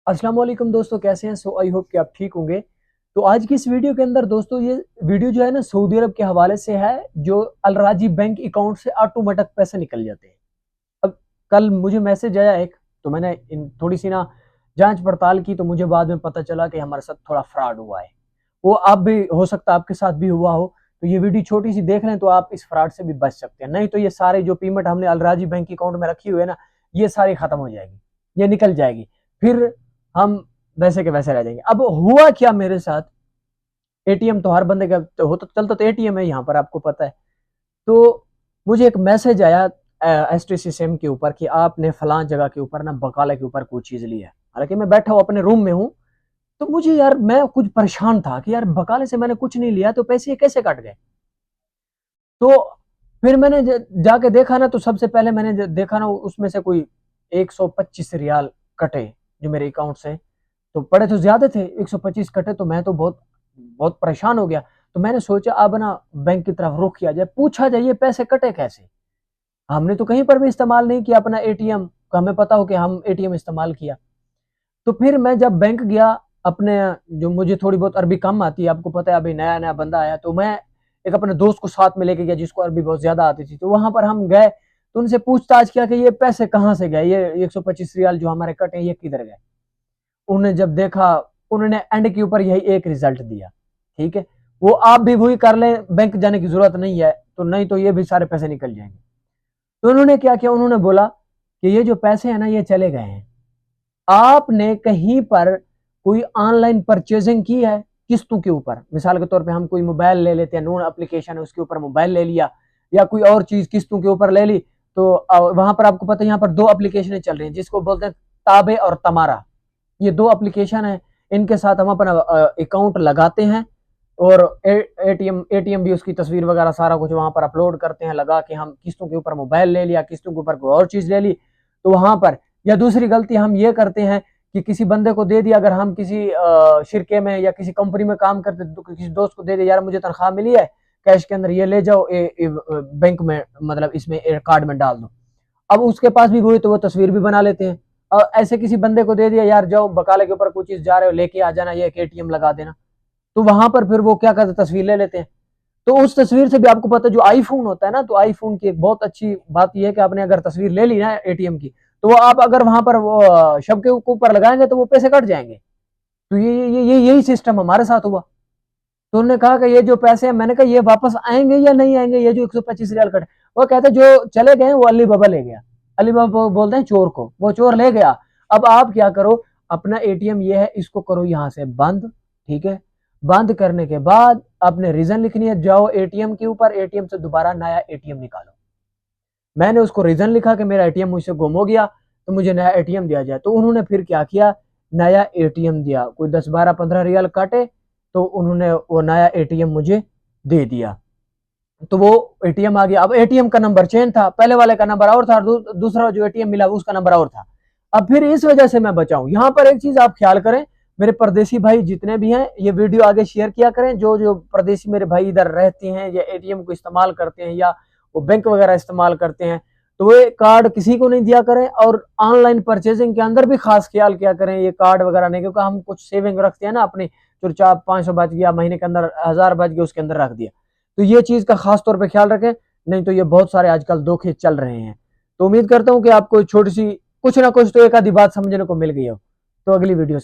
अस्सलाम वालेकुम दोस्तों, कैसे हैं? आई होप कि आप ठीक होंगे। तो आज की इस वीडियो के अंदर दोस्तों, ये वीडियो जो है ना, सऊदी अरब के हवाले से है, जो अलराजी बैंक अकाउंट से ऑटोमेटिक पैसे निकल जाते हैं। अब कल मुझे मैसेज आया एक, तो मैंने थोड़ी सी ना जांच पड़ताल की, तो मुझे बाद में पता चला कि हमारे साथ थोड़ा फ्रॉड हुआ है। वो आप भी, हो सकता है आपके साथ भी हुआ हो। तो ये वीडियो छोटी सी देख लें तो आप इस फ्रॉड से भी बच सकते हैं। नहीं तो ये सारे जो पेमेंट हमने अलराजी बैंक अकाउंट में रखी हुई है ना, ये सारी खत्म हो जाएगी, ये निकल जाएगी। फिर हम वैसे के वैसे रह जाएंगे। अब हुआ क्या मेरे साथ, एटीएम तो हर बंदे का तो होता, चलता तो एटीएम है यहाँ पर, आपको पता है। तो मुझे एक मैसेज आया एसटीसी सिम के ऊपर कि आपने फलां जगह के ऊपर ना बकाले के ऊपर कोई चीज ली है। हालांकि मैं बैठा हूँ अपने रूम में हूँ, तो मुझे यार, मैं कुछ परेशान था कि यार बकाले से मैंने कुछ नहीं लिया, तो पैसे कैसे कट गए। तो फिर मैंने जाके देखा ना, तो सबसे पहले मैंने देखा ना, उसमें से कोई 125 रियाल कटे जो मेरे अकाउंट से। तो पड़े तो ज्यादा थे, 125 कटे, तो मैं तो बहुत बहुत परेशान हो गया। तो मैंने सोचा अब ना बैंक की तरफ रुख किया जाए, पूछा जाए ये पैसे कटे कैसे। हमने तो कहीं पर भी इस्तेमाल नहीं किया अपना एटीएम, हमें पता हो कि हम एटीएम इस्तेमाल किया। तो फिर मैं जब बैंक गया अपने, जो मुझे थोड़ी बहुत अरबी कम आती है, आपको पता है अभी नया नया बंदा आया, तो मैं एक अपने दोस्त को साथ में लेके गया जिसको अरबी बहुत ज्यादा आती थी। तो वहां पर हम गए, तो उनसे पूछताछ किया कि ये पैसे कहाँ से गए, ये 125 रियाल जो हमारे कटे ये किधर गए। उन्होंने जब देखा, उन्होंने एंड के ऊपर यही एक रिजल्ट दिया। ठीक है, वो आप भी वही कर लें, बैंक जाने की जरूरत नहीं है, तो नहीं तो ये भी सारे पैसे निकल जाएंगे। तो उन्होंने क्या किया, उन्होंने बोला कि ये जो पैसे हैं ना, ये चले गए हैं। आपने कहीं पर कोई ऑनलाइन परचेजिंग की है किस्तों के ऊपर, मिसाल के तौर पे हम कोई मोबाइल ले लेते हैं, नोन एप्लीकेशन है उसके ऊपर मोबाइल ले लिया, या कोई और चीज किस्तों के ऊपर ले ली। तो वहां पर आपको पता है यहाँ पर दो एप्लीकेशन चल रही हैं जिसको बोलते हैं ताबे और तमारा। ये दो एप्लीकेशन है, इनके साथ हम अपना अकाउंट लगाते हैं, और एटीएम एटीएम भी उसकी तस्वीर वगैरह सारा कुछ वहां पर अपलोड करते हैं, लगा के हम किस्तों के ऊपर मोबाइल ले लिया, किस्तों के ऊपर कोई और चीज ले ली। तो वहां पर, या दूसरी गलती हम ये करते हैं कि किसी बंदे को दे दिया, अगर हम किसी शिरके में या किसी कंपनी में काम करते, तो किसी दोस्त को दे दिया, यार मुझे तनख्वाह मिली है कैश के अंदर, ये ले जाओ बैंक में, मतलब इसमें कार्ड में डाल दो। अब उसके पास भी वही, तो वो तस्वीर भी बना लेते हैं। और ऐसे किसी बंदे को दे दिया, यार जाओ बकाले के ऊपर कोई चीज जा रहे हो लेके आ जाना, ये एक एटीएम लगा देना। तो वहां पर फिर वो क्या करते, तस्वीर ले लेते हैं। तो उस तस्वीर से भी आपको पता है, जो आईफोन होता है ना, तो आईफोन की एक बहुत अच्छी बात यह है कि आपने अगर तस्वीर ले ली ना एटीएम की, तो वो आप अगर वहां पर वो शब के ऊपर लगाएंगे तो वो पैसे कट जाएंगे। तो ये यही सिस्टम हमारे साथ हुआ। तो उन्होंने कहा कि ये जो पैसे हैं, मैंने कहा ये वापस आएंगे या नहीं आएंगे, ये जो 125 रियाल कटे। वो कहते जो चले गए वो अली बाबा ले गया। अली बाबा बोलते हैं चोर को, वो चोर ले गया। अब आप क्या करो, अपना एटीएम ये है, इसको करो यहाँ से बंद। ठीक है, बंद करने के बाद आपने रीजन लिखनी है, जाओ एटीएम के ऊपर, एटीएम से दोबारा नया एटीएम निकालो। मैंने उसको रीजन लिखा कि मेरा एटीएम मुझसे गुम हो गया, तो मुझे नया एटीएम दिया जाए। तो उन्होंने फिर क्या किया, नया एटीएम दिया, कोई 10 12 15 रियाल काटे, तो उन्होंने वो नया एटीएम मुझे दे दिया। तो वो एटीएम आ गया। अब एटीएम का नंबर चेंज था, पहले वाले का नंबर और था, दूसरा जो एटीएम मिला उसका नंबर और था। अब फिर इस वजह से मैं बचाऊं। यहाँ पर एक चीज आप ख्याल करें, मेरे परदेसी भाई जितने भी हैं, ये वीडियो आगे शेयर किया करें। जो जो परदेसी मेरे भाई इधर रहते हैं, या एटीएम को इस्तेमाल करते हैं, या वो बैंक वगैरह इस्तेमाल करते हैं, तो वो कार्ड किसी को नहीं दिया करें। और ऑनलाइन परचेजिंग के अंदर भी खास ख्याल किया करें, ये कार्ड वगैरह नहीं, क्योंकि हम कुछ सेविंग रखते हैं ना अपनी, चुपचाप 500 बच गया, महीने के अंदर 1000 बच गया, उसके अंदर रख दिया। तो ये चीज का खास तौर पे ख्याल रखें, नहीं तो ये बहुत सारे आजकल धोखे चल रहे हैं। तो उम्मीद करता हूँ कि आपको छोटी सी कुछ ना कुछ तो एक आधी बात समझने को मिल गई हो। तो अगली वीडियो